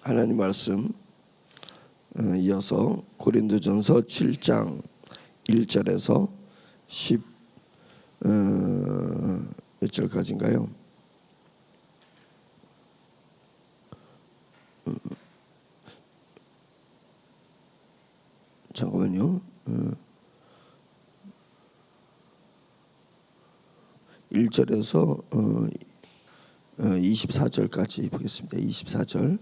하나님 말씀 이어서 고린도전서 7장 1절에서 10 몇 절까지인가요? 잠깐만요. 1절에서 24절까지 보겠습니다. 24절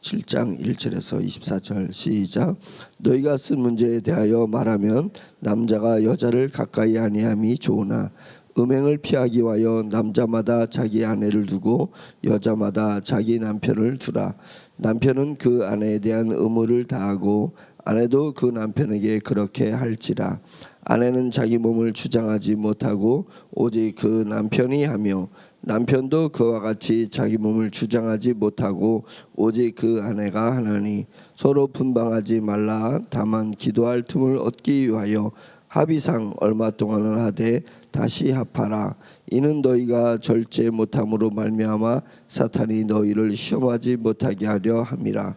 7장 1절에서 24절 시작. 너희가 쓴 문제에 대하여 말하면 남자가 여자를 가까이 아니함이 좋으나 음행을 피하기 위하여 남자마다 자기 아내를 두고 여자마다 자기 남편을 두라. 남편은 그 아내에 대한 의무를 다하고 아내도 그 남편에게 그렇게 할지라. 아내는 자기 몸을 주장하지 못하고 오직 그 남편이 하며 남편도 그와 같이 자기 몸을 주장하지 못하고 오직 그 아내가 하나니 서로 분방하지 말라. 다만 기도할 틈을 얻기 위하여 합의상 얼마 동안은 하되 다시 합하라. 이는 너희가 절제 못함으로 말미암아 사탄이 너희를 시험하지 못하게 하려 함이라.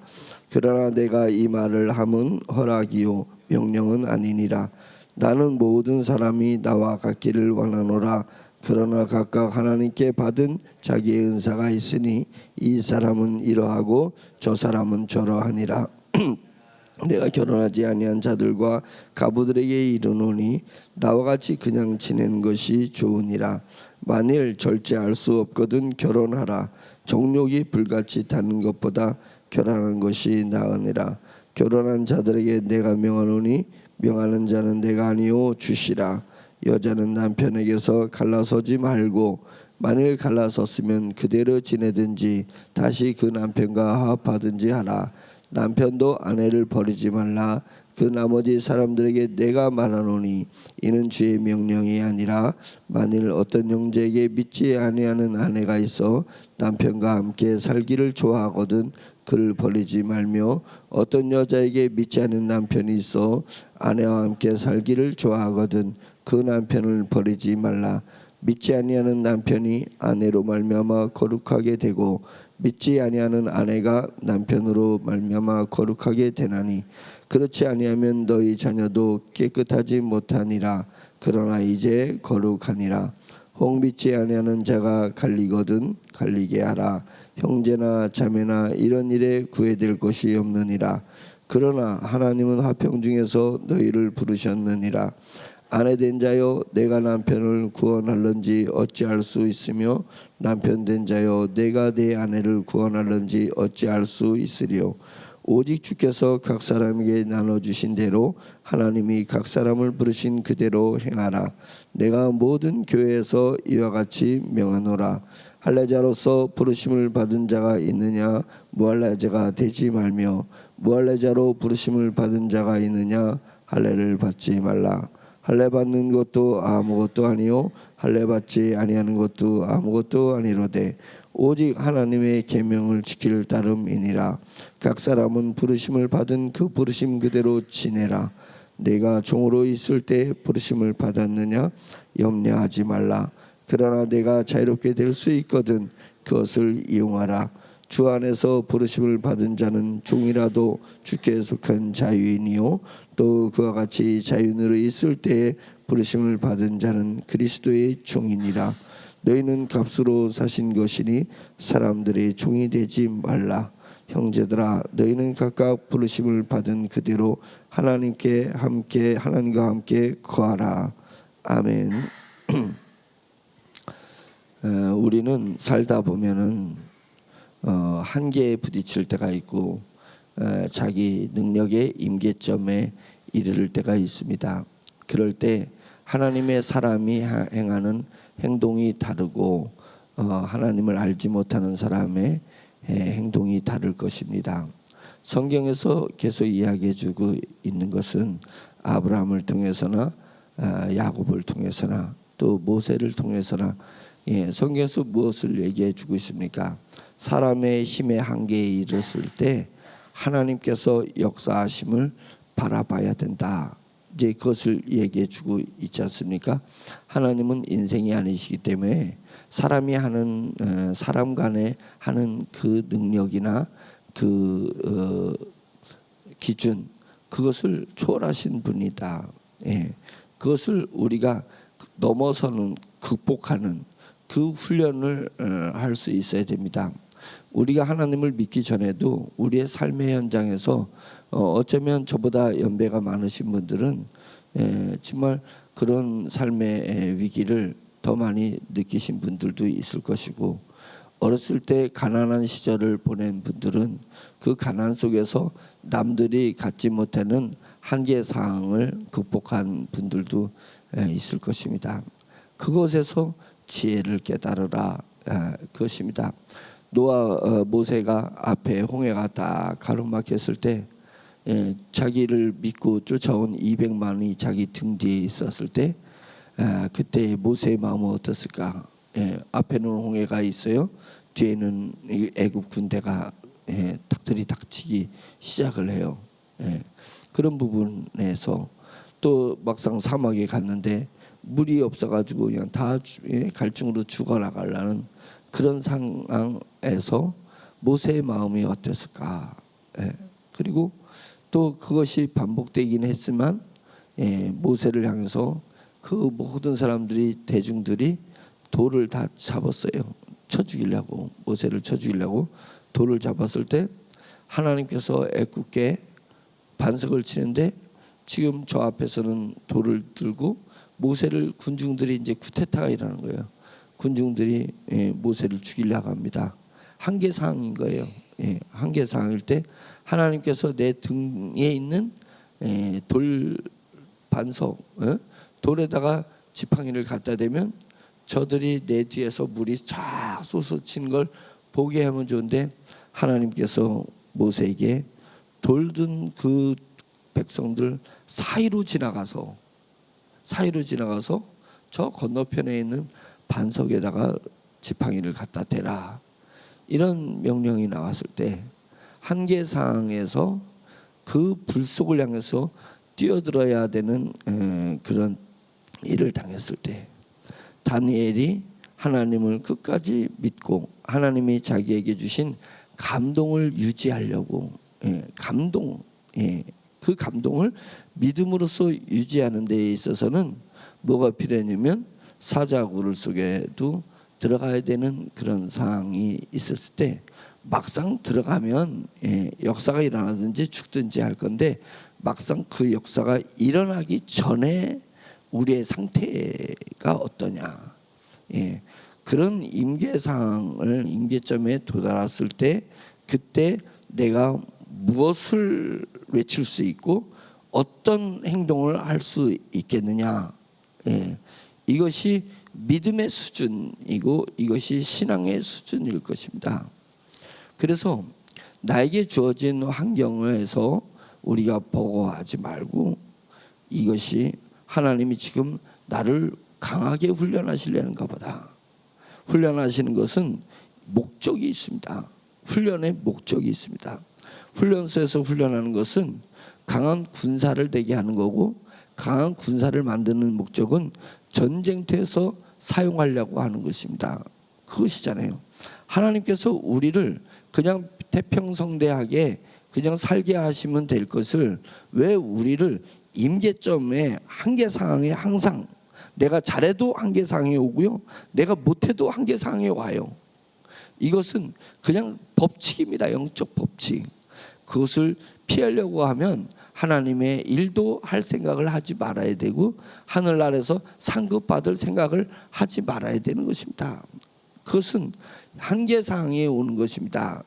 그러나 내가 이 말을 함은 허락이요 명령은 아니니라. 나는 모든 사람이 나와 같기를 원하노라. 그러나 각각 하나님께 받은 자기의 은사가 있으니 이 사람은 이러하고 저 사람은 저러하니라. 내가 결혼하지 아니한 자들과 가부들에게 이르노니 나와 같이 그냥 지내는 것이 좋으니라. 만일 절제할 수 없거든 결혼하라. 정욕이 불같이 타는 것보다 결혼하는 것이 나으니라. 결혼한 자들에게 내가 명하노니 명하는 자는 내가 아니요 주시라. 여자는 남편에게서 갈라서지 말고 만일 갈라섰으면 그대로 지내든지 다시 그 남편과 화합하든지 하라. 남편도 아내를 버리지 말라. 그 나머지 사람들에게 내가 말하노니 이는 주의 명령이 아니라 만일 어떤 형제에게 믿지 아니하는 아내가 있어 남편과 함께 살기를 좋아하거든 그를 버리지 말며 어떤 여자에게 믿지 않는 남편이 있어 아내와 함께 살기를 좋아하거든 그 남편을 버리지 말라. 믿지 아니하는 남편이 아내로 말미암아 거룩하게 되고 믿지 아니하는 아내가 남편으로 말미암아 거룩하게 되나니 그렇지 아니하면 너희 자녀도 깨끗하지 못하니라. 그러나 이제 거룩하니라. 혹 믿지 아니하는 자가 갈리거든 갈리게 하라. 형제나 자매나 이런 일에 구애될 것이 없느니라. 그러나 하나님은 화평 중에서 너희를 부르셨느니라. 아내된 자여 내가 남편을 구원할런지 어찌할 수 있으며 남편 된 자여 내가 내 아내를 구원할런지 어찌할 수 있으리요. 오직 주께서 각 사람에게 나눠주신 대로 하나님이 각 사람을 부르신 그대로 행하라. 내가 모든 교회에서 이와 같이 명하노라. 할례자로서 부르심을 받은 자가 있느냐 무할례자가 되지 말며 무할례자로 부르심을 받은 자가 있느냐 할례를 받지 말라. 할례 받는 것도 아무것도 아니요 할례 받지 아니하는 것도 아무것도 아니로되 오직 하나님의 계명을 지킬 따름이니라. 각 사람은 부르심을 받은 그 부르심 그대로 지내라. 내가 종으로 있을 때 부르심을 받았느냐 염려하지 말라. 그러나 내가 자유롭게 될 수 있거든 그것을 이용하라. 주 안에서 부르심을 받은 자는 종이라도 주께 속한 자유인이요 또 그와 같이 자유인으로 있을 때에 부르심을 받은 자는 그리스도의 종이니라. 너희는 값으로 사신 것이니 사람들의 종이 되지 말라. 형제들아 너희는 각각 부르심을 받은 그대로 하나님과 함께 거하라. 아멘. 우리는 살다 보면은 한계에 부딪힐 때가 있고 자기 능력의 임계점에 이르를 때가 있습니다. 그럴 때 하나님의 사람이 행하는 행동이 다르고 하나님을 알지 못하는 사람의 행동이 다를 것입니다. 성경에서 계속 이야기해주고 있는 것은 아브라함을 통해서나 야곱을 통해서나 또 모세를 통해서나 성경에서 무엇을 얘기해주고 있습니까? 사람의 힘의 한계에 이르렀을 때 하나님께서 역사하심을 바라봐야 된다. 이제 그것을 얘기해주고 있지 않습니까? 하나님은 인생이 아니시기 때문에 사람이 하는 사람 간에 하는 그 능력이나 그 기준, 그것을 초월하신 분이다. 예. 그것을 우리가 넘어서는, 극복하는 그 훈련을 할 수 있어야 됩니다. 우리가 하나님을 믿기 전에도 우리의 삶의 현장에서 어쩌면 저보다 연배가 많으신 분들은 정말 그런 삶의 위기를 더 많이 느끼신 분들도 있을 것이고, 어렸을 때 가난한 시절을 보낸 분들은 그 가난 속에서 남들이 갖지 못하는 한계 사항을 극복한 분들도 있을 것입니다. 그것에서 지혜를 깨달으라, 그것입니다. 노아 모세가 앞에 홍해가 딱 가로막혔을 때 자기를 믿고 쫓아온 200만이 자기 등 뒤에 있었을 때 그때 모세의 마음은 어땠을까? 앞에는 홍해가 있어요. 뒤에는 애굽 군대가 닭들이 닥치기 시작을 해요. 그런 부분에서 또 막상 사막에 갔는데 물이 없어가지고 그냥 다 갈증으로 죽어나가려는 그런 상황에서 모세의 마음이 어땠을까? 그리고 또 그것이 반복되긴 했지만 모세를 향해서 그 모든 사람들이, 대중들이 돌을 다 잡았어요. 쳐 죽이려고, 모세를 쳐 죽이려고 돌을 잡았을 때 하나님께서 애굽게 반석을 치는데, 지금 저 앞에서는 돌을 들고 모세를 군중들이 이제 쿠데타가 일어나는 거예요. 군중들이 모세를 죽이려고 합니다. 한계 사항인 거예요. 한계 사항일 때 하나님께서 내 등에 있는 돌 반석, 돌에다가 지팡이를 갖다 대면 저들이 내 뒤에서 물이 쫙 솟아치는 걸 보게 하면 좋은데, 하나님께서 모세에게 돌든 그 백성들 사이로 지나가서 저 건너편에 있는 반석에다가 지팡이를 갖다 대라, 이런 명령이 나왔을 때 한계 상황에서 그 불 속을 향해서 뛰어들어야 되는 그런 일을 당했을 때 다니엘이 하나님을 끝까지 믿고 하나님이 자기에게 주신 감동을 유지하려고 그 감동을 믿음으로써 유지하는 데 있어서는 뭐가 필요하냐면 사자굴 속에도 들어가야 되는 그런 상황이 있었을 때, 막상 들어가면 역사가 일어나든지 죽든지 할 건데, 막상 그 역사가 일어나기 전에 우리의 상태가 어떠냐, 그런 임계상을, 임계점에 도달했을 때 그때 내가 무엇을 외칠 수 있고 어떤 행동을 할 수 있겠느냐, 이것이 믿음의 수준이고 이것이 신앙의 수준일 것입니다. 그래서 나에게 주어진 환경에서 우리가 버거워하지 말고, 이것이 하나님이 지금 나를 강하게 훈련하시려는가 보다. 훈련하시는 것은 목적이 있습니다. 훈련의 목적이 있습니다. 훈련소에서 훈련하는 것은 강한 군사를 되게 하는 거고, 강한 군사를 만드는 목적은 전쟁터에서 사용하려고 하는 것입니다. 그것이잖아요. 하나님께서 우리를 그냥 태평성대하게 그냥 살게 하시면 될 것을, 왜 우리를 임계점에, 한계 상황에 항상, 내가 잘해도 한계 상황에 오고요, 내가 못해도 한계 상황에 와요. 이것은 그냥 법칙입니다. 영적 법칙. 그것을 피하려고 하면 하나님의 일도 할 생각을 하지 말아야 되고, 하늘나라에서 상급받을 생각을 하지 말아야 되는 것입니다. 그것은 한계 상황에 오는 것입니다.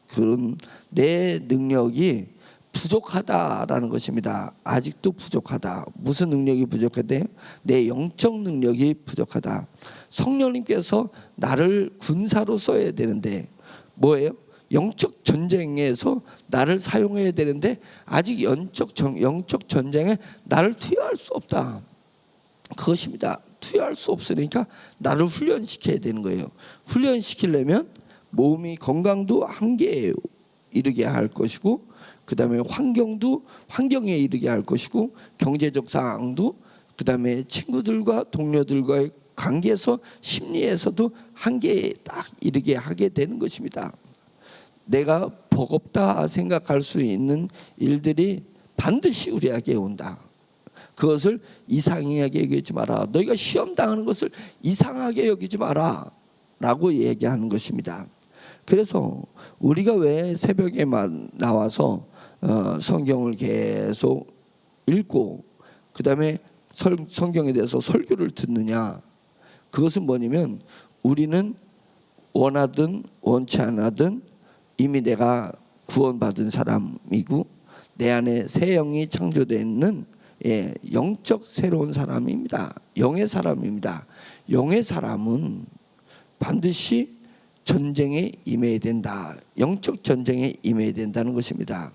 그런 내 능력이 부족하다라는 것입니다. 아직도 부족하다. 무슨 능력이 부족하대? 내 영적 능력이 부족하다. 성령님께서 나를 군사로 써야 되는데, 뭐예요? 영적 전쟁에서 나를 사용해야 되는데 아직 영적 전쟁에 나를 투여할 수 없다. 그것입니다. 투여할 수 없으니까 나를 훈련시켜야 되는 거예요. 훈련시키려면 몸이 건강도 한계예요. 이르게 할 것이고, 그 다음에 환경에 이르게 할 것이고, 경제적 상황도, 그 다음에 친구들과 동료들과의 관계에서, 심리에서도 한계에 딱 이르게 하게 되는 것입니다. 내가 버겁다 생각할 수 있는 일들이 반드시 우리에게 온다. 그것을 이상하게 여기지 마라. 너희가 시험 당하는 것을 이상하게 여기지 마라 라고 얘기하는 것입니다. 그래서 우리가 왜 새벽에 나와서 성경을 계속 읽고 그 다음에 성경에 대해서 설교를 듣느냐, 그것은 뭐냐면 우리는 원하든 원치 않아든 이미 내가 구원받은 사람이고 내 안에 새 영이 창조되어 있는 영적 새로운 사람입니다. 영의 사람입니다. 영의 사람은 반드시 전쟁에 임해야 된다. 영적 전쟁에 임해야 된다는 것입니다.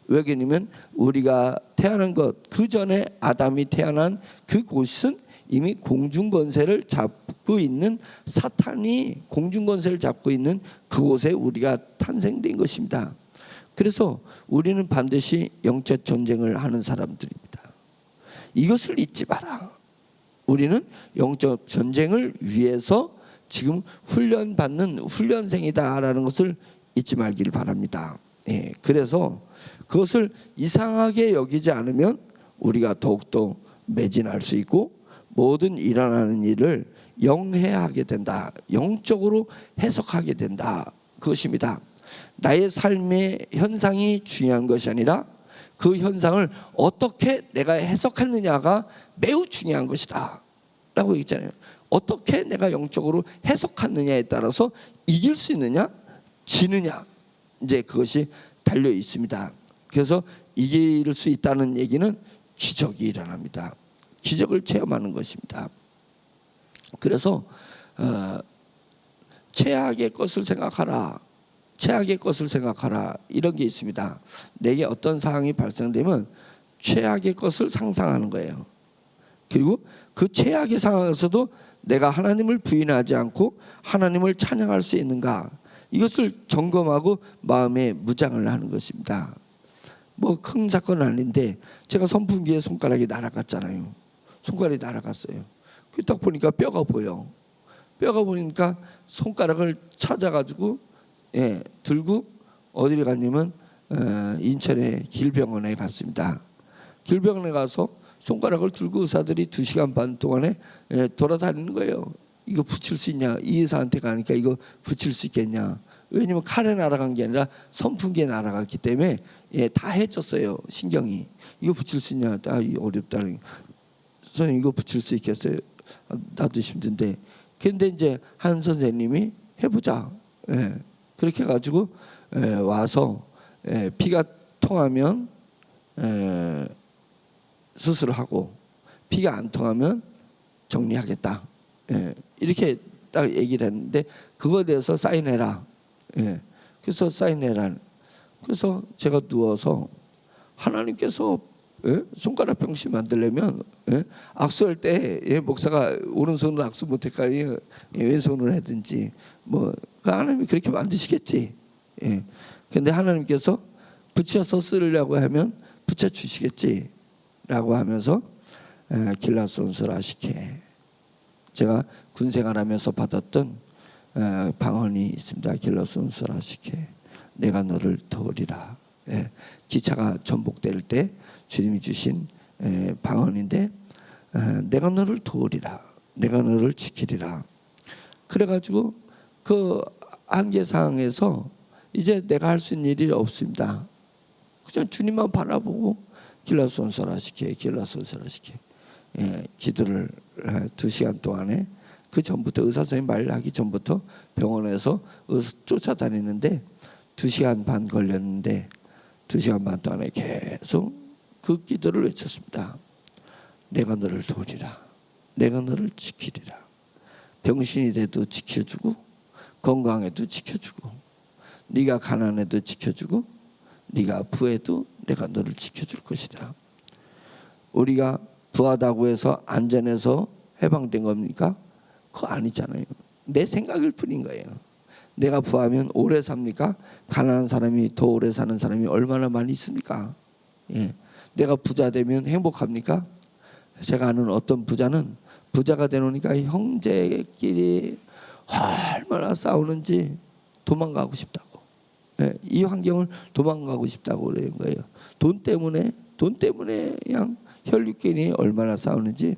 왜 그러냐면 우리가 태어난 것, 그 전에 아담이 태어난 그곳은 이미 공중권세를 잡고 있는, 사탄이 공중권세를 잡고 있는 그곳에 우리가 탄생된 것입니다. 그래서 우리는 반드시 영적 전쟁을 하는 사람들입니다. 이것을 잊지 마라. 우리는 영적 전쟁을 위해서 지금 훈련받는 훈련생이다라는 것을 잊지 말기를 바랍니다. 그래서 그것을 이상하게 여기지 않으면 우리가 더욱더 매진할 수 있고 모든 일어나는 일을 영해하게 된다. 영적으로 해석하게 된다. 그것입니다. 나의 삶의 현상이 중요한 것이 아니라 그 현상을 어떻게 내가 해석하느냐가 매우 중요한 것이다 라고 얘기했잖아요. 어떻게 내가 영적으로 해석하느냐에 따라서 이길 수 있느냐 지느냐, 이제 그것이 달려 있습니다. 그래서 이길 수 있다는 얘기는 기적이 일어납니다. 기적을 체험하는 것입니다. 그래서 최악의 것을 생각하라. 최악의 것을 생각하라. 이런 게 있습니다. 내게 어떤 상황이 발생되면 최악의 것을 상상하는 거예요. 그리고 그 최악의 상황에서도 내가 하나님을 부인하지 않고 하나님을 찬양할 수 있는가, 이것을 점검하고 마음에 무장을 하는 것입니다. 뭐 큰 사건은 아닌데 제가 선풍기에 손가락이 날아갔잖아요. 손가락이 날아갔어요. 딱 보니까 뼈가 보여. 뼈가 보니까 손가락을 찾아가지고 들고 어디를 갔냐면 인천의 길병원에 갔습니다. 길병원에 가서 손가락을 들고 의사들이 2시간 반 동안에 돌아다니는 거예요. 이거 붙일 수 있냐? 이 의사한테 가니까 이거 붙일 수 있겠냐? 왜냐면 칼에 날아간 게 아니라 선풍기에 날아갔기 때문에 다 해쳤어요. 신경이. 이거 붙일 수 있냐? 어렵다. 선생님 이거 붙일 수 있겠어요? 나도 힘든데. 근데 이제 한 선생님이 해보자. 그렇게 해가지고 와서 피가 통하면 수술을 하고 피가 안 통하면 정리하겠다. 이렇게 딱 얘기를 했는데 그거에 대해서 사인해라. 그래서 사인해라. 그래서 제가 누워서 하나님께서 손가락 병신 만들려면 악수할 때 목사가 오른손으로 악수 못할까 왼손으로 하든지 뭐 하나님이 그렇게 만드시겠지. 근데 하나님께서 붙여서 쓰려고 하면 붙여 주시겠지 라고 하면서 길라손스라시케, 제가 군생활하면서 받았던 방언이 있습니다. 길라손스라시케, 내가 너를 도우리라. 기차가 전복될 때 주님이 주신 방언인데 내가 너를 도우리라, 내가 너를 지키리라. 그래가지고 그 한계상에서 이제 내가 할 수 있는 일이 없습니다. 그냥 주님만 바라보고 길라손스라시케 기도를 2시간 동안에, 그 전부터 의사 선생님 말하기 전부터 병원에서 쫓아다니는데 2시간 반 걸렸는데 2시간 반 동안에 계속 그 기도를 외쳤습니다. 내가 너를 도우리라, 내가 너를 지키리라. 병신이 돼도 지켜주고 건강해도 지켜주고 네가 가난해도 지켜주고 네가 부해도 내가 너를 지켜줄 것이다. 우리가 부하다고 해서 안전해서 해방된 겁니까? 그거 아니잖아요. 내 생각일 뿐인 거예요. 내가 부하면 오래 삽니까? 가난한 사람이 더 오래 사는 사람이 얼마나 많이 있습니까? 예. 내가 부자 되면 행복합니까? 제가 아는 어떤 부자는 부자가 되놓으니까 형제끼리 얼마나 싸우는지 도망가고 싶다고. 예. 이 환경을 도망가고 싶다고 그러는 거예요. 돈 때문에 그냥 혈육끼리 얼마나 싸우는지.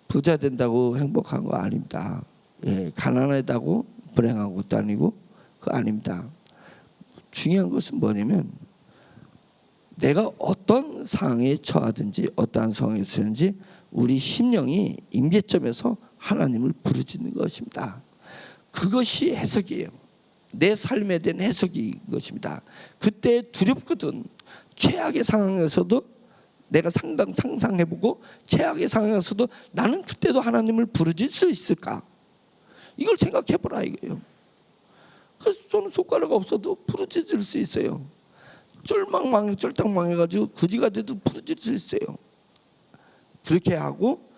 부자 된다고 행복한 거 아닙니다. 예. 가난하다고 불행한 것도 아니고 그거 아닙니다. 중요한 것은 뭐냐면 내가 어떤 상황에 처하든지 어떠한 상황에 처하든지 우리 심령이 임계점에서 하나님을 부르짖는 것입니다. 그것이 해석이에요. 내 삶에 대한 해석인 것입니다. 그때 두렵거든. 최악의 상황에서도 내가 상상해보고 최악의 상황에서도 나는 그때도 하나님을 부르짖을 수 있을까? 이걸 생각해보라 이거예요. 그래서 저는 손가락 없어도 부르짖을 수 있어요. 쫄딱망해가지고 거지가 돼도 부르짖을 수 있어요. 그렇게 하고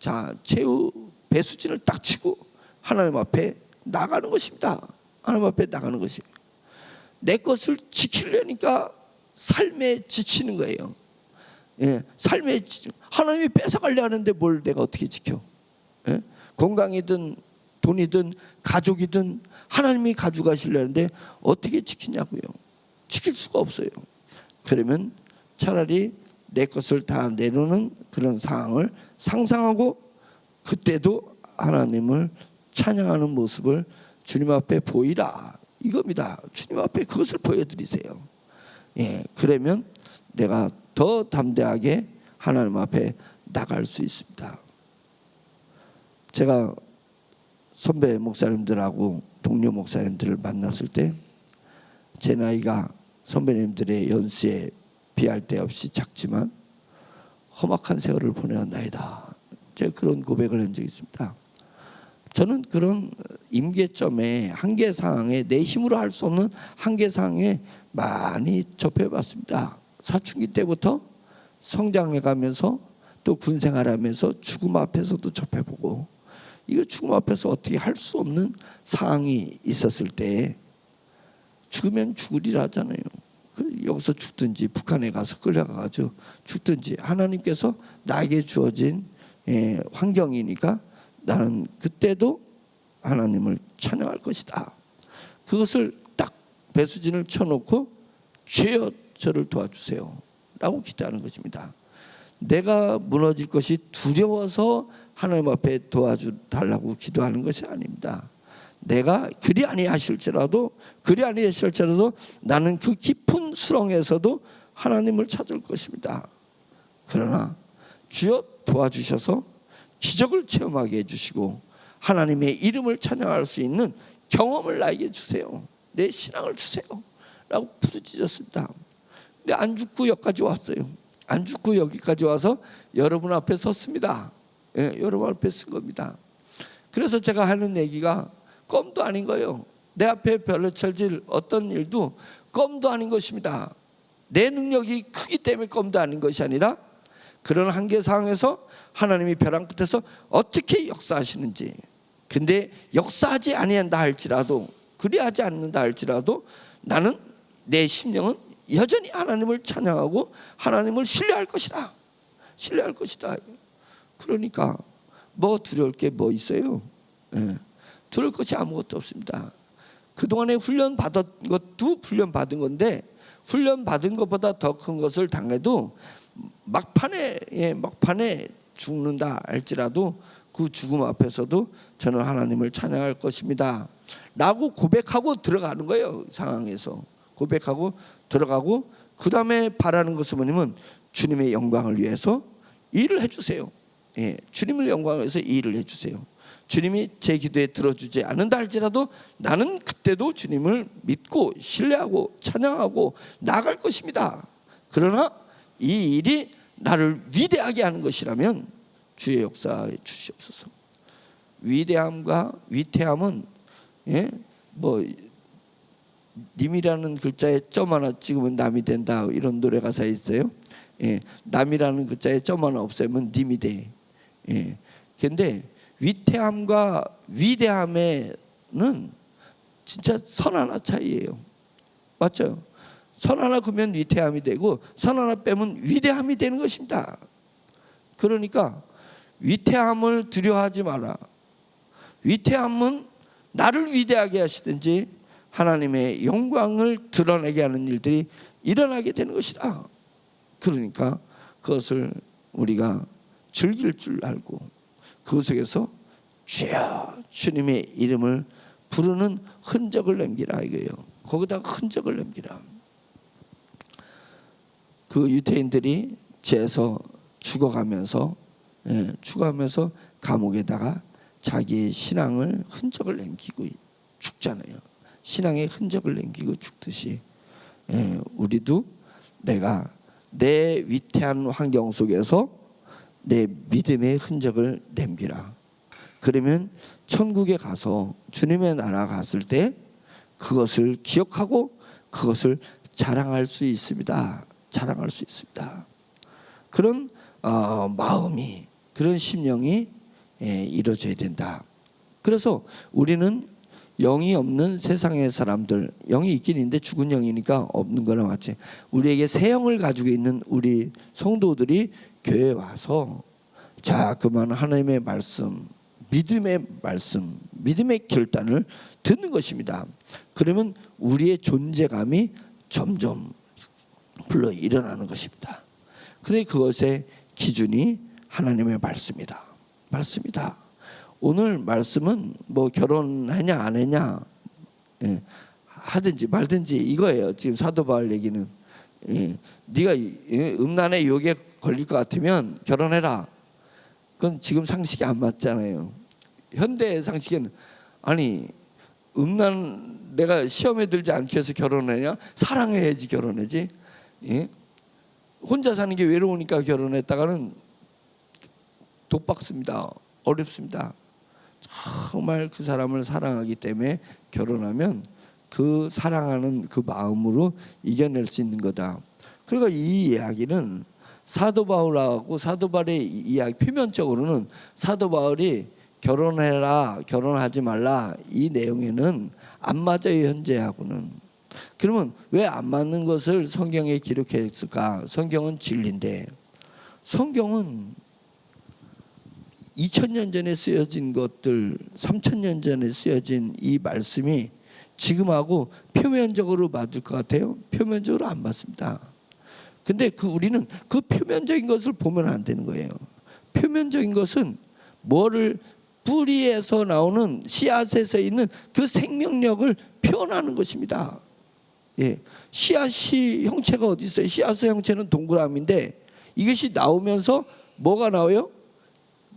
자 최후 배수진을 딱 치고 하나님 앞에 나가는 것입니다. 하나님 앞에 나가는 것이에요. 내 것을 지키려니까 삶에 지치는 거예요. 예, 삶에 하나님이 뺏어가려 하는데 뭘 내가 어떻게 지켜? 예? 건강이든 돈이든 가족이든 하나님이 가져가시려는데 어떻게 지키냐고요. 지킬 수가 없어요. 그러면 차라리 내 것을 다 내놓는 그런 상황을 상상하고 그때도 하나님을 찬양하는 모습을 주님 앞에 보이라 이겁니다. 주님 앞에 그것을 보여드리세요. 예, 그러면 내가 더 담대하게 하나님 앞에 나갈 수 있습니다. 제가 선배 목사님들하고 동료 목사님들을 만났을 때 제 나이가 선배님들의 연수에 비할 데 없이 작지만 험악한 세월을 보내었나이다. 제가 그런 고백을 한 적이 있습니다. 저는 그런 임계점에 한계사항에 내 힘으로 할 수 없는 한계사항에 많이 접해봤습니다. 사춘기 때부터 성장해가면서 또 군생활하면서 죽음 앞에서도 접해보고 이거 죽음 앞에서 어떻게 할 수 없는 상황이 있었을 때 죽으면 죽으리라 하잖아요. 여기서 죽든지 북한에 가서 끌려가가지고 죽든지 하나님께서 나에게 주어진 환경이니까 나는 그때도 하나님을 찬양할 것이다. 그것을 딱 배수진을 쳐놓고 주여 저를 도와주세요 라고 기도하는 것입니다. 내가 무너질 것이 두려워서 하나님 앞에 도와달라고 기도하는 것이 아닙니다. 내가 그리 아니하실지라도 나는 그 깊은 수렁에서도 하나님을 찾을 것입니다. 그러나 주여 도와주셔서 기적을 체험하게 해주시고 하나님의 이름을 찬양할 수 있는 경험을 나에게 주세요. 내 신앙을 주세요 라고 부르짖었습니다. 근데 안 죽고 여기까지 왔어요. 안 죽고 여기까지 와서 여러분 앞에 섰습니다. 예, 여러분 앞에 쓴 겁니다. 그래서 제가 하는 얘기가 껌도 아닌 거예요. 내 앞에 별로 쳐질 어떤 일도 껌도 아닌 것입니다. 내 능력이 크기 때문에 껌도 아닌 것이 아니라 그런 한계 상황에서 하나님이 벼랑 끝에서 어떻게 역사하시는지. 근데 역사하지 아니한다 할지라도 그리하지 않는다 할지라도 나는 내 심령은 여전히 하나님을 찬양하고 하나님을 신뢰할 것이다. 신뢰할 것이다. 그러니까 뭐 두려울 게 뭐 있어요? 예. 두려울 것이 아무것도 없습니다. 그동안에 훈련받은 것도 훈련받은 건데 훈련받은 것보다 더 큰 것을 당해도 막판에 죽는다 할지라도 그 죽음 앞에서도 저는 하나님을 찬양할 것입니다 라고 고백하고 들어가는 거예요. 상황에서 고백하고 들어가고 그 다음에 바라는 것은 뭐냐면 주님의 영광을 위해서 일을 해주세요. 예, 주님의 영광을 위해서 일을 해주세요. 주님이 제 기도에 들어주지 않는다 할지라도 나는 그때도 주님을 믿고 신뢰하고 찬양하고 나아갈 것입니다. 그러나 이 일이 나를 위대하게 하는 것이라면 주의 역사에 주시옵소서. 위대함과 위태함은 뭐 님이라는 글자에 점 하나 찍으면 남이 된다 이런 노래 가사에 있어요. 남이라는 글자에 점 하나 없애면 님이 돼. 그런데 위태함과 위대함에는 진짜 선 하나 차이예요. 맞죠? 선 하나 그면 위태함이 되고 선 하나 빼면 위대함이 되는 것입니다. 그러니까 위태함을 두려워하지 마라. 위태함은 나를 위대하게 하시든지 하나님의 영광을 드러내게 하는 일들이 일어나게 되는 것이다. 그러니까 그것을 우리가 즐길 줄 알고 그 속에서 주여 주님의 이름을 부르는 흔적을 남기라 이거예요. 거기다가 흔적을 남기라. 그 유대인들이 죄에서 죽어가면서 감옥에다가 자기의 신앙을 흔적을 남기고 죽잖아요. 신앙의 흔적을 남기고 죽듯이 우리도 내가 내 위태한 환경 속에서 내 믿음의 흔적을 남기라. 그러면 천국에 가서 주님의 나라 갔을 때 그것을 기억하고 그것을 자랑할 수 있습니다. 자랑할 수 있습니다. 그런 마음이 그런 심령이 이루어져야 된다. 그래서 우리는 영이 없는 세상의 사람들, 영이 있긴 있는데 죽은 영이니까 없는 거나 마치 우리에게 새 영을 가지고 있는 우리 성도들이 교회에 와서 자 그만 하나님의 말씀, 믿음의 말씀, 믿음의 결단을 듣는 것입니다. 그러면 우리의 존재감이 점점 불러 일어나는 것입니다. 그런데 그것의 기준이 하나님의 말씀이다. 말씀이다. 오늘 말씀은 뭐 결혼하냐 안 했냐 하든지 말든지 이거예요. 지금 사도 바울 얘기는 네가 음란의 유혹에 걸릴 것 같으면 결혼해라. 그건 지금 상식이 안 맞잖아요. 현대 상식에는 아니 음란 내가 시험에 들지 않기 위해서 결혼하냐? 사랑해야지 결혼하지. 혼자 사는 게 외로우니까 결혼했다가는 독박습니다. 어렵습니다. 정말 그 사람을 사랑하기 때문에 결혼하면 그 사랑하는 그 마음으로 이겨낼 수 있는 거다. 그러니까 이 이야기는 사도 바울하고 사도 바울의 이야기 표면적으로는 사도 바울이 결혼해라 결혼하지 말라 이 내용에는 안 맞아요. 현재하고는. 그러면 왜 안 맞는 것을 성경에 기록했을까? 성경은 진리인데 성경은 2000년 전에 쓰여진 것들 3000년 전에 쓰여진 이 말씀이 지금하고 표면적으로 맞을 것 같아요? 표면적으로 안 맞습니다. 근데 우리는 그 표면적인 것을 보면 안 되는 거예요. 표면적인 것은 뭐를 뿌리에서 나오는 씨앗에서 있는 그 생명력을 표현하는 것입니다. 씨앗이 형체가 어디 있어요? 씨앗의 형체는 동그라미인데 이것이 나오면서 뭐가 나와요?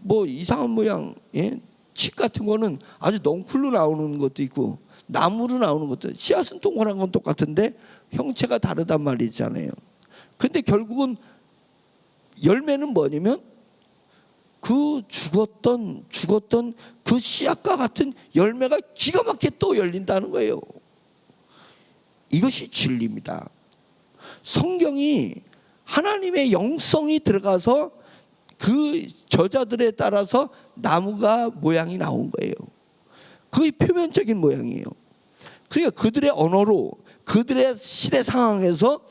뭐 이상한 모양, 칩 같은 거는 아주 넝쿨로 나오는 것도 있고 나무로 나오는 것도 씨앗은 동그란 건 똑같은데 형체가 다르단 말이잖아요. 근데 결국은 열매는 뭐냐면 그 죽었던 그 씨앗과 같은 열매가 기가 막히게 또 열린다는 거예요. 이것이 진리입니다. 성경이 하나님의 영성이 들어가서 그 저자들에 따라서 나무가 모양이 나온 거예요. 그게 표면적인 모양이에요. 그러니까 그들의 언어로 그들의 시대 상황에서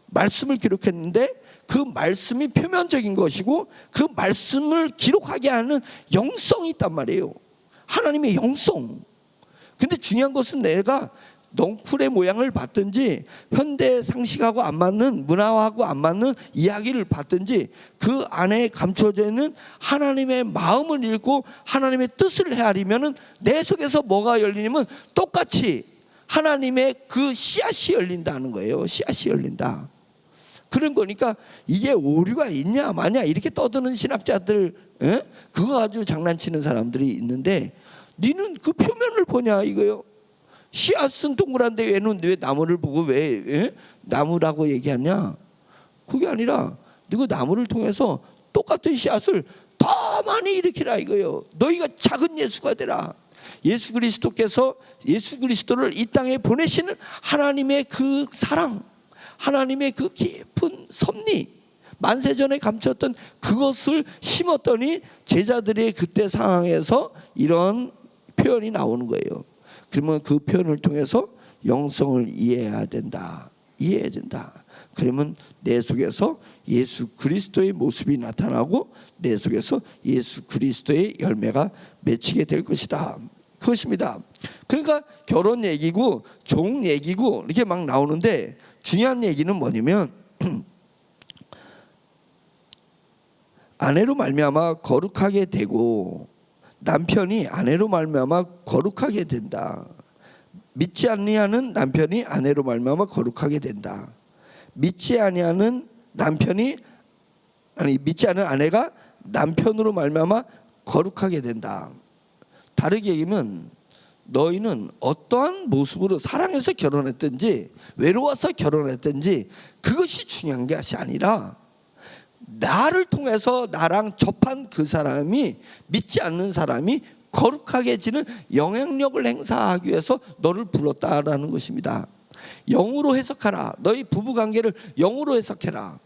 말씀을 기록했는데 그 말씀이 표면적인 것이고 그 말씀을 기록하게 하는 영성이 있단 말이에요. 하나님의 영성. 근데 중요한 것은 내가 넝쿨의 모양을 받든지 현대 상식하고 안 맞는 문화하고 안 맞는 이야기를 받든지 그 안에 감춰져 있는 하나님의 마음을 읽고 하나님의 뜻을 헤아리면 내 속에서 뭐가 열리냐면 똑같이 하나님의 그 씨앗이 열린다는 거예요. 씨앗이 열린다. 그런 거니까 이게 오류가 있냐 마냐 이렇게 떠드는 신학자들 그거 가지고 장난치는 사람들이 있는데 니는 그 표면을 보냐 이거요. 씨앗은 동그란데 왜 나무를 보고 왜 나무라고 얘기하냐? 그게 아니라 너가 나무를 통해서 똑같은 씨앗을 더 많이 일으키라 이거요. 너희가 작은 예수가 되라. 예수 그리스도께서 예수 그리스도를 이 땅에 보내시는 하나님의 그 사랑, 하나님의 그 깊은 섭리, 만세전에 감췄던 그것을 심었더니 제자들의 그때 상황에서 이런 표현이 나오는 거예요. 그러면 그 표현을 통해서 영성을 이해해야 된다. 이해해야 된다. 그러면 내 속에서 예수 그리스도의 모습이 나타나고 내 속에서 예수 그리스도의 열매가 맺히게 될 것이다. 그것입니다. 그러니까 결혼 얘기고 종 얘기고 이렇게 막 나오는데 중요한 얘기는 뭐냐면 아내로 말미암아 거룩하게 되고 남편이 아내로 말미암아 거룩하게 된다. 믿지 아니하는 남편이 아내로 말미암아 거룩하게 된다. 믿지 아니하는 믿지 않은 아내가 남편으로 말미암아 거룩하게 된다. 다르게 얘기하면 너희는 어떠한 모습으로 사랑해서 결혼했든지 외로워서 결혼했든지 그것이 중요한 것이 아니라 나를 통해서 나랑 접한 그 사람이 믿지 않는 사람이 거룩하게 지는 영향력을 행사하기 위해서 너를 불렀다라는 것입니다. 영으로 해석하라. 너희 부부관계를 영으로 해석해라.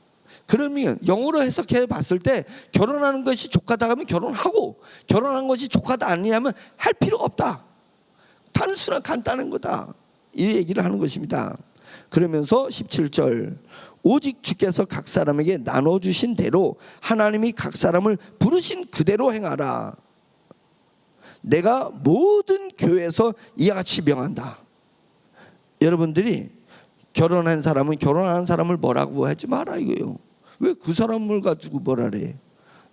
그러면 영으로 해석해 봤을 때 결혼하는 것이 족하다 하면 결혼하고 결혼한 것이 족하다 아니냐면 할 필요가 없다. 단순한 간단한 거다. 이 얘기를 하는 것입니다. 그러면서 17절 오직 주께서 각 사람에게 나눠주신 대로 하나님이 각 사람을 부르신 그대로 행하라. 내가 모든 교회에서 이와 같이 명한다. 여러분들이 결혼한 사람은 결혼한 사람을 뭐라고 하지 마라 이거예요. 왜 그 사람을 가지고 뭐라래?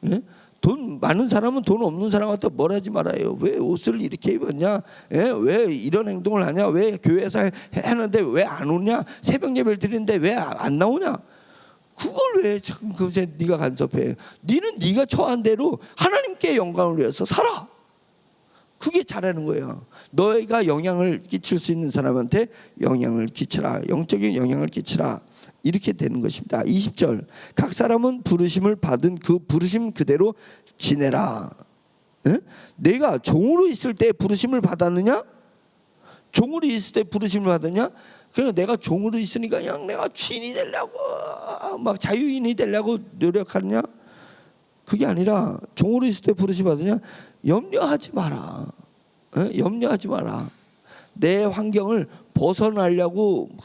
예? 돈 많은 사람은 돈 없는 사람한테 뭘 하지 말아요. 왜 옷을 이렇게 입었냐? 예? 왜 이런 행동을 하냐? 왜 교회에서 하는데 왜 안 오냐? 새벽 예배를 드리는데 왜 안 나오냐? 그걸 왜 자꾸 네가 간섭해? 너는 네가 처한 대로 하나님께 영광을 위해서 살아. 그게 잘하는 거예요. 너희가 영향을 끼칠 수 있는 사람한테 영향을 끼치라. 영적인 영향을 끼치라. 이렇게 되는 것입니다. 20절 각 사람은 부르심을 받은 그 부르심 그대로 지내라. 에? 내가 종으로 있을 때 부르심을 받았느냐? 종으로 있을 때 부르심을 받았냐? 그냥 내가 종으로 있으니까 그냥 내가 주인이 되려고 막 자유인이 되려고 노력하느냐? 그게 아니라 종으로 있을 때 부르심 받느냐? 염려하지 마라. 염려하지 마라. 내 환경을 벗어나려고 막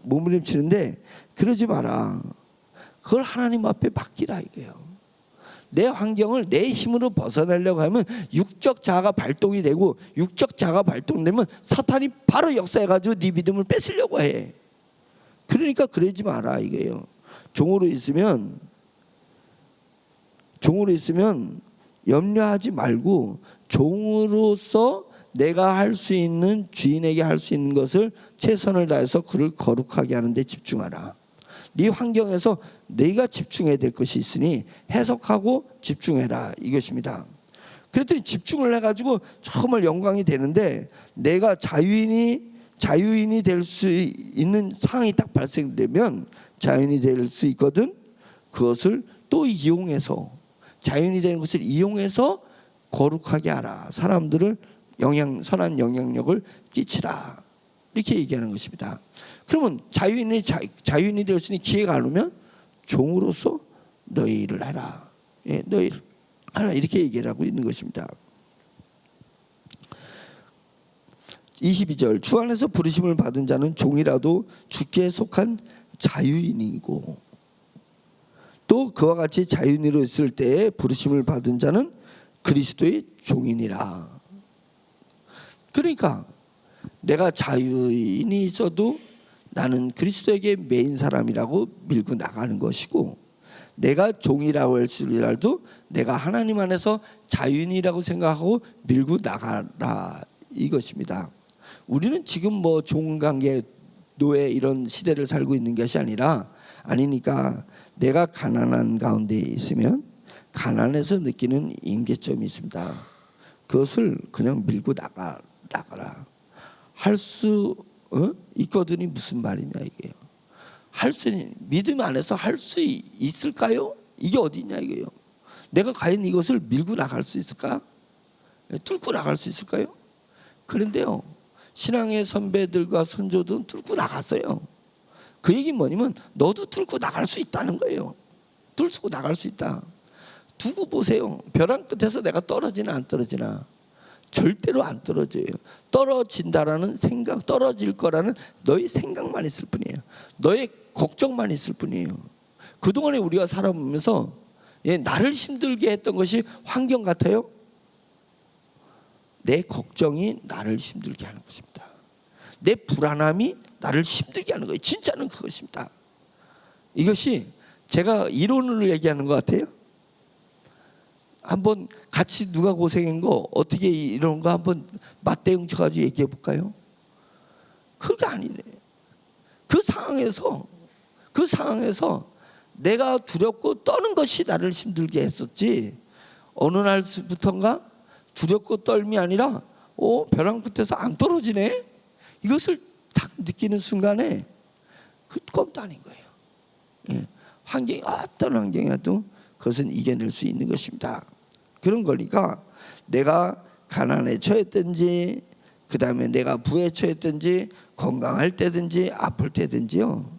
몸부림치는데 그러지 마라. 그걸 하나님 앞에 맡기라 이거예요. 내 환경을 내 힘으로 벗어나려고 하면 육적 자아가 발동이 되고 육적 자아가 발동되면 사탄이 바로 역사해가지고 네 믿음을 뺏으려고 해. 그러니까 그러지 마라 이거예요. 종으로 있으면 염려하지 말고 종으로서 내가 할 수 있는 주인에게 할 수 있는 것을 최선을 다해서 그를 거룩하게 하는 데 집중하라. 네 환경에서 네가 집중해야 될 것이 있으니 해석하고 집중해라 이것입니다. 그랬더니 집중을 해가지고 정말 영광이 되는데 내가 자유인이 될 수 있는 상황이 딱 발생되면 자유인이 될 수 있거든. 그것을 또 이용해서 자유인이 되는 것을 이용해서 거룩하게 하라. 사람들을 선한 영향력을 끼치라. 이렇게 얘기하는 것입니다. 그러면 자유인이 될 수 있는 기회가 안 오면 종으로서 너희 일을 해라. 예, 너희 일을 하라. 이렇게 얘기를 하고 있는 것입니다. 22절 주 안에서 부르심을 받은 자는 종이라도 주께 속한 자유인이고 또 그와 같이 자유인으로 있을 때에 부르심을 받은 자는 그리스도의 종이니라. 그러니까 내가 자유인이 있어도 나는 그리스도에게 매인 사람이라고 밀고 나가는 것이고 내가 종이라고 할지라도 내가 하나님 안에서 자유인이라고 생각하고 밀고 나가라 이것입니다. 우리는 지금 뭐 종관계 노예 이런 시대를 살고 있는 것이 아니니까 내가 가난한 가운데 있으면 가난해서 느끼는 임계점이 있습니다. 그것을 그냥 밀고 나가라. 할 수 있거든이 무슨 말이냐 이게요. 믿음 안에서 할 수 있을까요? 이게 어디냐 이게요. 내가 과연 이것을 밀고 나갈 수 있을까? 뚫고 나갈 수 있을까요? 그런데요. 신앙의 선배들과 선조들은 뚫고 나갔어요. 그 얘기는 뭐냐면 너도 뚫고 나갈 수 있다는 거예요. 뚫고 나갈 수 있다. 두고 보세요. 벼랑 끝에서 내가 떨어지나 안 떨어지나. 절대로 안 떨어져요. 떨어진다라는 생각, 떨어질 거라는 너의 생각만 있을 뿐이에요. 너의 걱정만 있을 뿐이에요. 그동안에 우리가 살아보면서 나를 힘들게 했던 것이 환경 같아요? 내 걱정이 나를 힘들게 하는 것입니다. 내 불안함이 나를 힘들게 하는 거예요. 진짜는 그것입니다. 이것이 제가 이론을 얘기하는 것 같아요. 한번 같이 누가 고생한 거 어떻게 이런 거 한번 맞대응 쳐가지고 얘기해 볼까요? 그게 아니래. 그 상황에서 내가 두렵고 떠는 것이 나를 힘들게 했었지, 어느 날부터인가 두렵고 떨미 아니라 벼랑 끝에서 안 떨어지네, 이것을 딱 느끼는 순간에 그것도 아닌 거예요. 환경이 어떤 환경이라도 그것은 이겨낼 수 있는 것입니다. 그런 거니까 내가 가난에 처했든지, 그 다음에 내가 부에 처했든지, 건강할 때든지 아플 때든지요,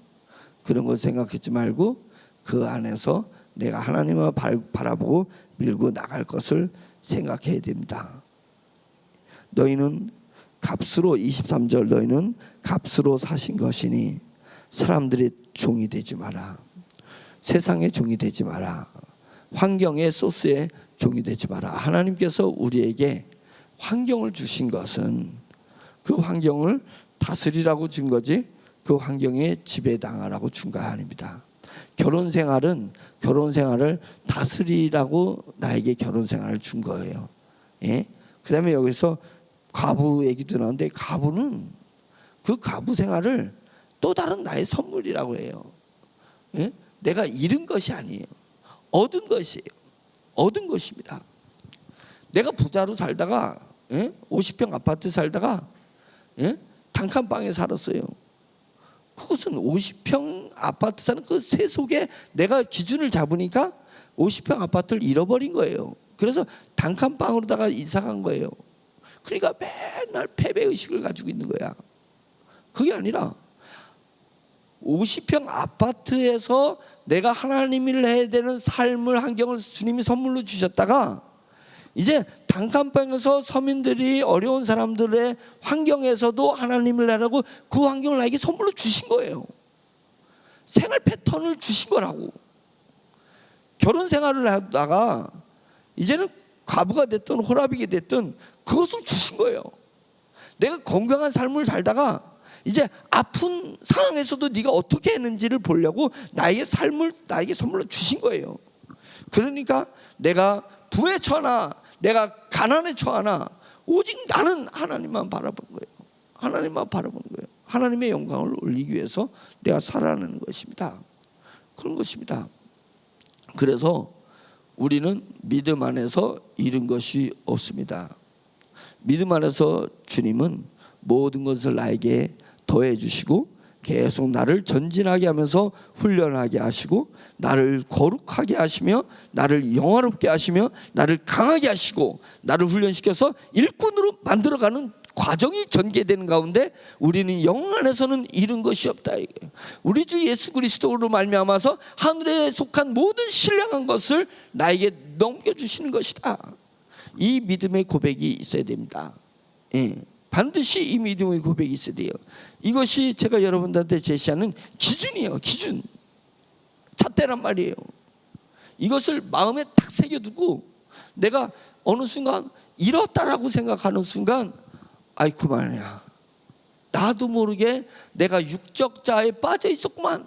그런 거 생각하지 말고 그 안에서 내가 하나님을 바라보고 밀고 나갈 것을 생각해야 됩니다. 너희는 값으로, 23절, 너희는 값으로 사신 것이니 사람들의 종이 되지 마라. 세상의 종이 되지 마라. 환경의 소스의 종이 되지 마라. 하나님께서 우리에게 환경을 주신 것은 그 환경을 다스리라고 준 거지, 그 환경에 지배당하라고 준 거 아닙니다. 결혼 생활을 다스리라고 나에게 결혼 생활을 준 거예요. 그 다음에 여기서 과부 얘기도 나오는데, 과부는 그 과부 생활을 또 다른 나의 선물이라고 해요. 내가 잃은 것이 아니에요. 얻은 것이에요. 얻은 것입니다. 내가 부자로 살다가 50평 아파트 살다가 단칸방에 살았어요. 그것은 50평 아파트 사는 그 세속에 내가 기준을 잡으니까 50평 아파트를 잃어버린 거예요. 그래서 단칸방으로다가 이사간 거예요. 그러니까 맨날 패배의식을 가지고 있는 거야. 그게 아니라 50평 아파트에서 내가 하나님을 해야 되는 삶을, 환경을 주님이 선물로 주셨다가 이제 단칸방에서 서민들이, 어려운 사람들의 환경에서도 하나님을 하라고 그 환경을 나에게 선물로 주신 거예요. 생활 패턴을 주신 거라고. 결혼 생활을 하다가 이제는 과부가 됐든 호랍이게 됐든 그것을 주신 거예요. 내가 건강한 삶을 살다가 이제 아픈 상황에서도 네가 어떻게 했는지를 보려고 나에게 삶을 나에게 선물로 주신 거예요. 그러니까 내가 부에 처하나 내가 가난에 처하나 오직 나는 하나님만 바라보는 거예요. 하나님만 바라보는 거예요. 하나님의 영광을 올리기 위해서 내가 살아가는 것입니다. 그런 것입니다. 그래서 우리는 믿음 안에서 잃은 것이 없습니다. 믿음 안에서 주님은 모든 것을 나에게 더해 주시고 계속 나를 전진하게 하면서 훈련하게 하시고, 나를 거룩하게 하시며, 나를 영화롭게 하시며, 나를 강하게 하시고, 나를 훈련시켜서 일꾼으로 만들어가는 과정이 전개되는 가운데 우리는 영 안에서는 잃은 것이 없다. 우리 주 예수 그리스도로 말미암아서 하늘에 속한 모든 신령한 것을 나에게 넘겨주시는 것이다. 이 믿음의 고백이 있어야 됩니다. 반드시 이 믿음의 고백이 있어야 돼요. 이것이 제가 여러분들한테 제시하는 기준이에요. 기준, 잣대란 말이에요. 이것을 마음에 딱 새겨두고 내가 어느 순간 잃었다라고 생각하는 순간, 아이 그만이야, 나도 모르게 내가 육적 자아에 빠져 있었구만.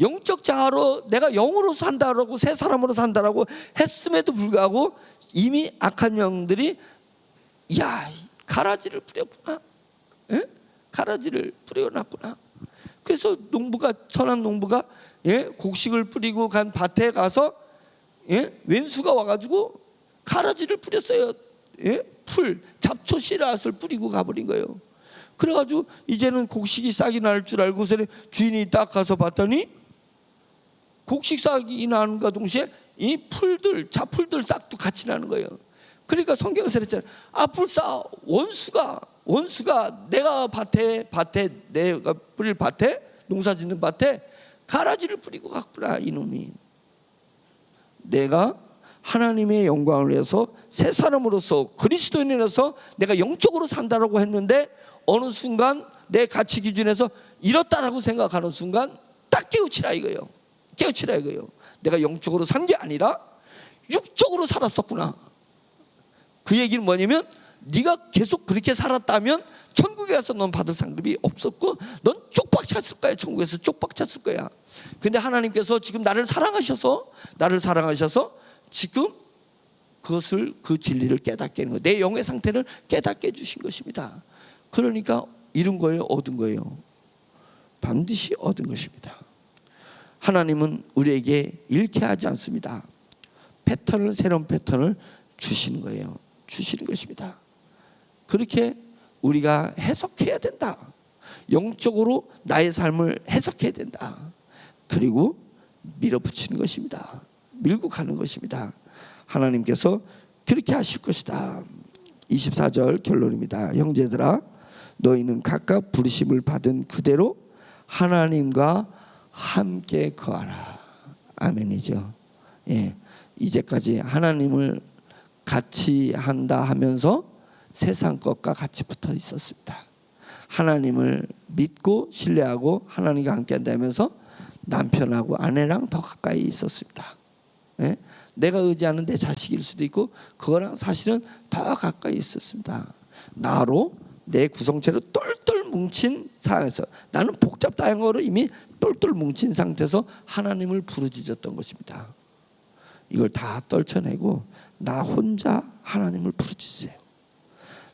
영적 자아로 내가 영으로 산다라고, 새 사람으로 산다라고 했음에도 불구하고 이미 악한 영들이 야, 가라지를 뿌렸구나. 가라지를 뿌려놨구나. 그래서 농부가, 선한 농부가 곡식을 뿌리고 간 밭에 가서 왼수가 와가지고 가라지를 뿌렸어요. 풀, 잡초 씨앗을 뿌리고 가버린 거예요. 그래가지고 이제는 곡식이 싹이 날 줄 알고서 주인이 딱 가서 봤더니 곡식 싹이 나는가 동시에 이 풀들, 잡풀들 싹도 같이 나는 거예요. 그러니까 성경에서 그랬잖아요. 불사 원수가 내가 내가 뿌릴 밭에, 농사 짓는 밭에 가라지를 뿌리고 갔구나. 이놈이 내가 하나님의 영광을 위해서 새 사람으로서 그리스도인으로서 내가 영적으로 산다라고 했는데 어느 순간 내 가치 기준에서 이렇다라고 생각하는 순간 딱 깨우치라 이거예요. 깨우치라 이거예요. 내가 영적으로 산 게 아니라 육적으로 살았었구나. 그 얘기는 뭐냐면 네가 계속 그렇게 살았다면 천국에 가서 넌 받을 상급이 없었고 넌 쪽박 찼을 거야. 천국에서 쪽박 찼을 거야. 근데 하나님께서 지금 나를 사랑하셔서 지금 그것을, 그 진리를 깨닫게 하는 거예요. 내 영의 상태를 깨닫게 해주신 것입니다. 그러니까 잃은 거예요, 얻은 거예요? 반드시 얻은 것입니다. 하나님은 우리에게 잃게 하지 않습니다. 패턴을, 새로운 패턴을 주시는 거예요. 주시는 것입니다. 그렇게 우리가 해석해야 된다. 영적으로 나의 삶을 해석해야 된다. 그리고 밀어붙이는 것입니다. 밀고 가는 것입니다. 하나님께서 그렇게 하실 것이다. 24절 결론입니다. 형제들아, 너희는 각각 부르심을 받은 그대로 하나님과 함께 거하라. 아멘이죠. 예, 이제까지 하나님을 같이 한다 하면서 세상 것과 같이 붙어 있었습니다. 하나님을 믿고 신뢰하고 하나님과 함께 한다면서 남편하고 아내랑 더 가까이 있었습니다. 예? 내가 의지하는 내 자식일 수도 있고 그거랑 사실은 더 가까이 있었습니다. 나로 내 구성체로 똘똘 뭉친 상황에서, 나는 복잡다양한 거로 이미 똘똘 뭉친 상태에서 하나님을 부르짖었던 것입니다. 이걸 다 떨쳐내고 나 혼자 하나님을 부르짖으세요.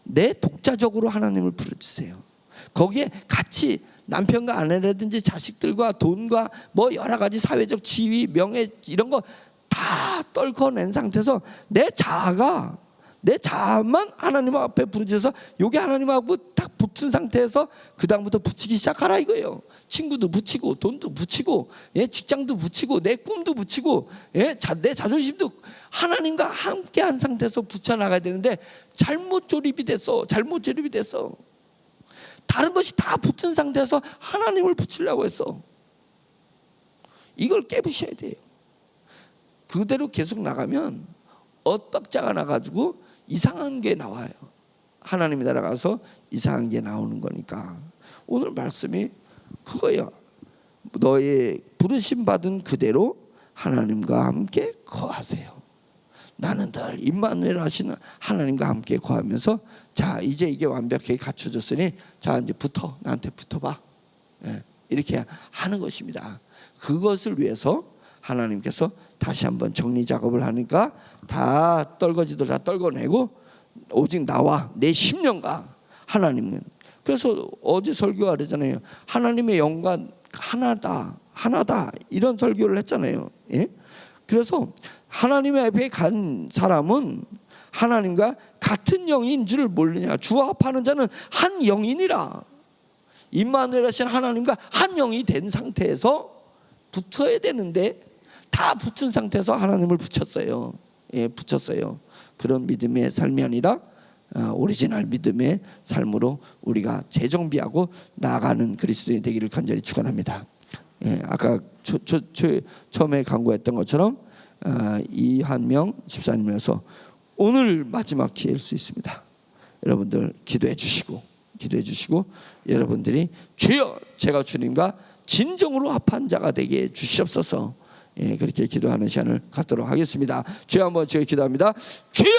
내 독자적으로 하나님을 부르짖으세요. 거기에 같이 남편과 아내라든지 자식들과 돈과 뭐 여러 가지 사회적 지위, 명예 이런 거 다 떨궈낸 상태에서 내 자아만 하나님 앞에 부르짖어서 요게 하나님하고 딱 붙은 상태에서 그 다음부터 붙이기 시작하라 이거예요. 친구도 붙이고 돈도 붙이고, 예, 직장도 붙이고 내 꿈도 붙이고, 예, 내 자존심도 하나님과 함께한 상태에서 붙여나가야 되는데 잘못 조립이 됐어. 다른 것이 다 붙은 상태에서 하나님을 붙이려고 했어. 이걸 깨부셔야 돼요. 그대로 계속 나가면 엇박자가 나가지고 이상한 게 나와요. 하나님이 날아가서 이상한 게 나오는 거니까 오늘 말씀이 그거예요. 너의 부르심 받은 그대로 하나님과 함께 거하세요. 나는 늘 임마누엘 하시는 하나님과 함께 거하면서 자, 이제 이게 완벽하게 갖춰졌으니 자, 이제 나한테 붙어봐. 예, 이렇게 하는 것입니다. 그것을 위해서 하나님께서 다시 한번 정리 작업을 하니까 다 떨거지들 다 떨궈내고 오직 나와 내 심령과 하나님은, 그래서 어제 설교가 그러잖아요. 하나님의 영과 하나다 이런 설교를 했잖아요. 예? 그래서 하나님의 앞에 간 사람은 하나님과 같은 영인 줄 모르냐. 주와 합하는 자는 한 영이니라. 임마누엘 하신 하나님과 한 영이 된 상태에서 붙어야 되는데 다 붙은 상태에서 하나님을 붙였어요. 예, 붙였어요. 그런 믿음의 삶이 아니라 오리지널 믿음의 삶으로 우리가 재정비하고 나아가는 그리스도인이 되기를 간절히 축원합니다. 예, 아까 처음에 강구했던 것처럼 이한명 집사님에서 오늘 마지막 기회일 수 있습니다. 여러분들 기도해 주시고 여러분들이 주여 제가 주님과 진정으로 합한 자가 되게 주시옵소서. 예, 그렇게 기도하는 시간을 갖도록 하겠습니다. 주여 한번 제가 기도합니다. 주여!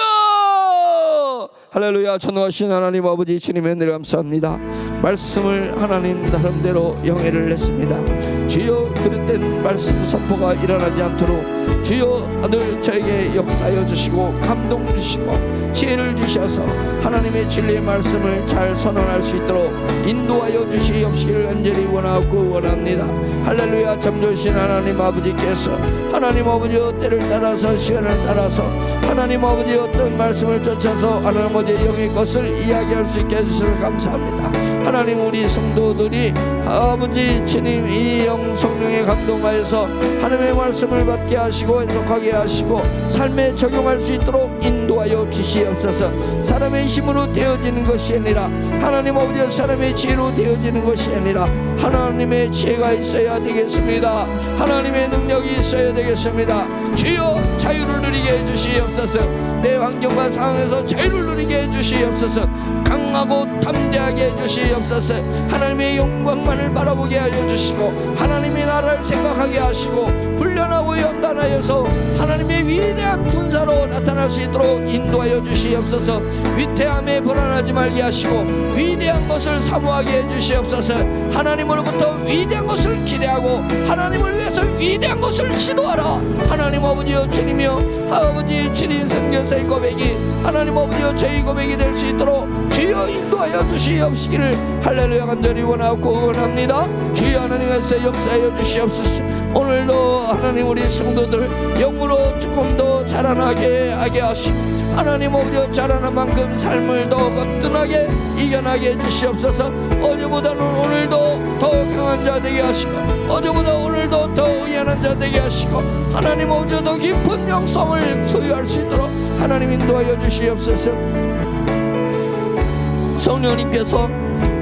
할렐루야. 전능하신 하나님 아버지 주님의 은혜를 감사합니다. 말씀을 하나님 나름대로 영해를 했습니다. 주여 그릇된 말씀 선포가 일어나지 않도록 주여 늘 저에게 역사하여 주시고 감동 주시고 지혜를 주셔서 하나님의 진리의 말씀을 잘 선언할 수 있도록 인도하여 주시옵시기를 간절히 원하고 원합니다. 할렐루야. 잠조신 하나님 아버지께서 하나님 아버지의 때를 따라서 시간을 따라서 하나님 아버지의 어떤 말씀을 쫓아서 하나님 아버지의 영의 것을 이야기할 수 있게 해주셔서 감사합니다. 하나님 우리 성도들이 아버지 주님 이 영 성령의 감동하여서 하나님의 말씀을 받게 하시고 해석하게 하시고 삶에 적용할 수 있도록 인도 인도하여 주시옵소서. 사람의 힘으로 되어지는 것이 아니라 하나님 아버지 사람의 지혜로 되어지는 것이 아니라 하나님의 지혜가 있어야 되겠습니다. 하나님의 능력이 있어야 되겠습니다. 주여 자유를 누리게 해주시옵소서. 내 환경과 상황에서 자유를 누리게 해주시옵소서. 강하고 담대하게 해주시옵소서. 하나님의 영광만을 바라보게 하여 주시고 하나님의 나라를 생각하게 하시고 훈련하고 연단하여서 하나님의 위대한 군사로 나타날 수 있도록 인도하여 주시옵소서. 위태함에 불안하지 말게 하시고 위대한 것을 사모하게 해주시옵소서. 하나님으로부터 위대한 것을 기대하고 하나님을 위해서 위대한 것을 시도하라. 하나님 아버지여 주님이여 아버지 주님 선교사의 고백이 하나님 아버지여 저희 고백이 될 수 있도록 주여 인도하여 주시옵시기를 할렐루야 간절히 원하고 원합니다. 주여 하나님께서 역사하여 주시옵소서. 오늘도 하나님 우리 성도들 영으로 조금 더 자라나게 하게 하시고 하나님 아버지 자라는 만큼 삶을 더 거뜬하게 이겨나게 해주시옵소서. 어제보다는 오늘도 더 강한 자 되게 하시고 어제보다 오늘도 더 의연한 자 되게 하시고 하나님 아버지 더 깊은 영성을 소유할 수 있도록 하나님 인도하여 주시옵소서. 성령님께서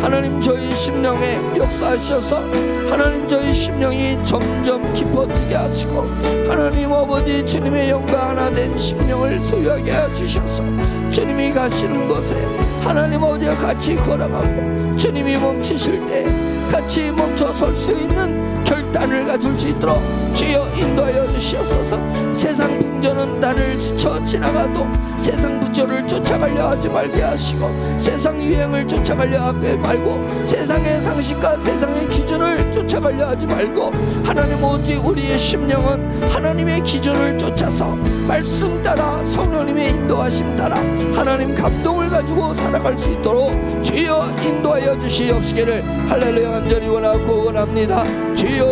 하나님 저희 심령에 역사하셔서 하나님 저희 심령이 점점 깊어지게 하시고 하나님 아버지 주님의 영과 하나 된 심령을 소유하게 해주셔서 주님이 가시는 곳에 하나님 아버지와 같이 걸어가고 주님이 멈추실 때 같이 멈춰 설 수 있는 결단을 가질 수 있도록 주여 인도하여 주시옵소서. 세상 풍조는 나를 스쳐 지나가도 세상 부조를 쫓아가려 하지 말게 하시고 세상 유행을 쫓아가려 하지 말고 세상의 상식과 세상의 기준을 쫓아가려 하지 말고 하나님 오직 우리의 심령은 하나님의 기준을 쫓아서 말씀 따라 성령님의 인도하심 따라 하나님 감동을 가지고 살아갈 수 있도록 주여 인도하여 주시옵시기를 할렐루야 간절히 원하고 원합니다. 주여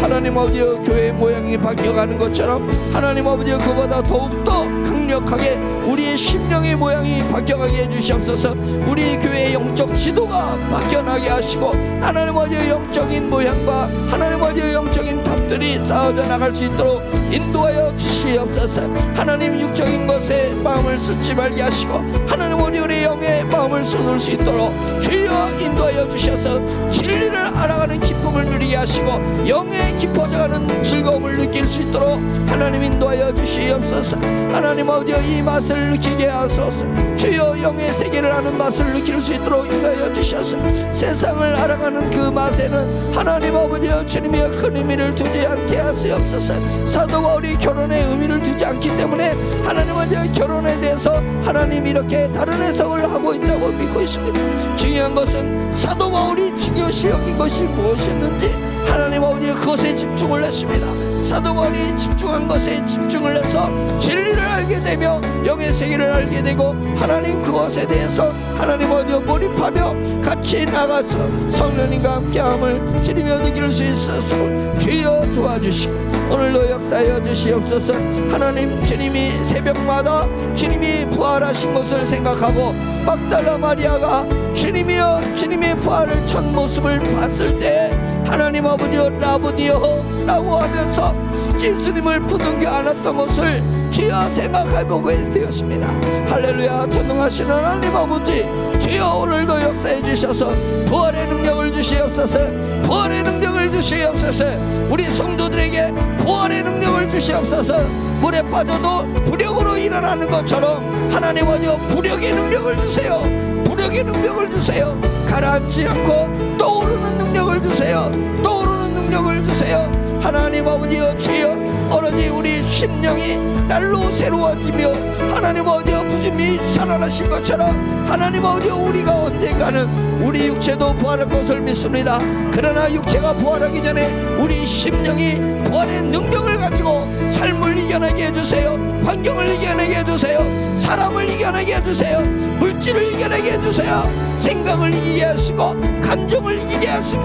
하나님 아버지여 교회의 모양이 바뀌어가는 것처럼 하나님 아버지여 그보다 더욱더 강력하게 우리의 심령의 모양이 바뀌어가게 해주시옵소서. 우리 교회의 영적 지도가 바뀌어나게 하시고 하나님 아버지의 영적인 모양과 하나님 아버지의 영적인 탑들이 쌓아져 나갈 수 있도록 인도하여 주시옵소서. 하나님 육적인 것에 마음을 쓰지 말게 하시고 하나님 우리의 영의 마음을 쏟을 수 있도록 주여 인도하여 주셔서 진리를 알아가는 기쁨을 누리게 하시고 영의 깊어져가는 즐거움을 느낄 수 있도록 하나님 인도하여 주시옵소서. 하나님 아버지 이 맛을 느끼게 하소서. 주여 영의 세계를 아는 맛을 느낄 수 있도록 인도하여 주셔서 세상을 알아가는 그 맛에는 하나님 아버지여 주님의 큰 의미를 두지 않게 하시옵소서. 사도 바울이 결혼에 의미를 두지 않기 때문에 하나님 아버지 결혼에 대해서 하나님 이렇게 다른 해석을 하고 있다고 믿고 있습니다. 중요한 것은 사도 바울이 중요시 여긴 것이 무엇이었는지 하나님 아버지 그것에 집중을 했습니다. 사도 바울이 집중한 것에 집중을 해서 진리를 알게 되며 영의 세계를 알게 되고 하나님 그것에 대해서 하나님 아버지 몰입하며 같이 나가서 성령님과 함께함을 주님이 느낄 수 있어서 주여 도와주시고 오늘도 역사하여 주시옵소서. 하나님 주님이 새벽마다 주님이 부활하신 것을 생각하고 막달라 마리아가 주님이여 주님의 부활을 첫 모습을 봤을 때 하나님 아버지여 라보니여 라고 하면서 예수님을 부둥켜 안았던 것을 주여 생각해보게 되었습니다. 할렐루야. 전능하신 하나님 아버지 주여 오늘도 역사해 주셔서 부활의 능력을 주시옵소서. 부활의 능력을 주시옵소서. 우리 성도들에게 부활의 능력을 주시옵소서. 물에 빠져도 부력으로 일어나는 것처럼 하나님 아버지여 부력의 능력을 주세요. 부력의 능력을 주세요. 가라앉지 않고 떠오르는 능력을 주세요. 떠오르는 능력을 주세요. 하나님 아버지여 주여 오로지 우리 심령이 날로 새로워지며 하나님 아버지여 부짐이 살아나신 것처럼 하나님 아버지여 우리가 언젠가는 우리 육체도 부활할 것을 믿습니다. 그러나 육체가 부활하기 전에 우리 심령이 부활의 능력을 가지고 삶을 이겨내게 해주세요. 환경을 이겨내게 해주세요. 사람을 이겨내게 해주세요. 물질을 이겨내게 해주세요. 생각을 이기게 하시고 감정을 이기게 하시고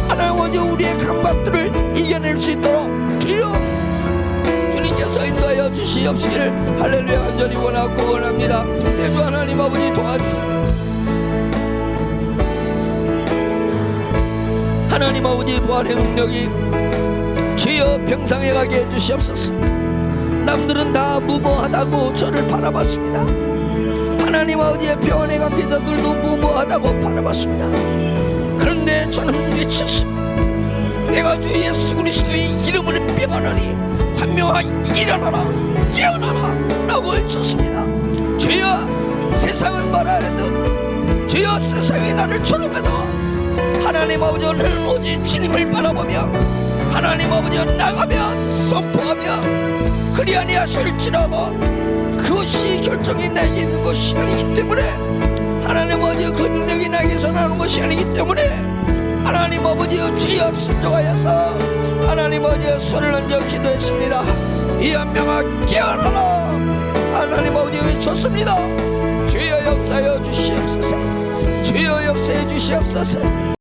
하나님 아버지 우리의 감각들을 이겨낼 수 있도록 주여 주님께서 인도하여 주시옵시기를 할렐루야 간절히 원하고 원합니다. 대주 하나님 아버지 도와주시옵소서. 하나님 아버지 부활의 능력이 주여 병상에 가게 해주시옵소서. 남들은 다 무모하다고 저를 바라봤습니다. 하나님 아버지의 병원에 간 비자들도 무모하다고 바라봤습니다. 그런데 저는 외쳤습니다. 내가 주 예수 그리스도의 이름으로 병하노니 환명하여 일어나라, 깨어나라 라고 외쳤습니다. 주여, 세상은 뭐라 해도, 주여, 세상이 나를 조롱해도 하나님 아버지는 오직 주님을 바라보며 하나님 아버지가 나가며 선포하며 그리 아니하실지라도 그것이 결정이 나에게 있는 것이 아니기 때문에, 하나님 아버지의 그 능력이 나에게서 나오는 것이 아니기 때문에, 하나님 아버지의 주여 순종하여서 하나님 아버지의 손을 얹어 기도했습니다. 이 한 명아 깨어나라, 하나님 아버지 외쳤습니다. 주여 역사하여 주시옵소서. 주여 역사해 주시옵소서.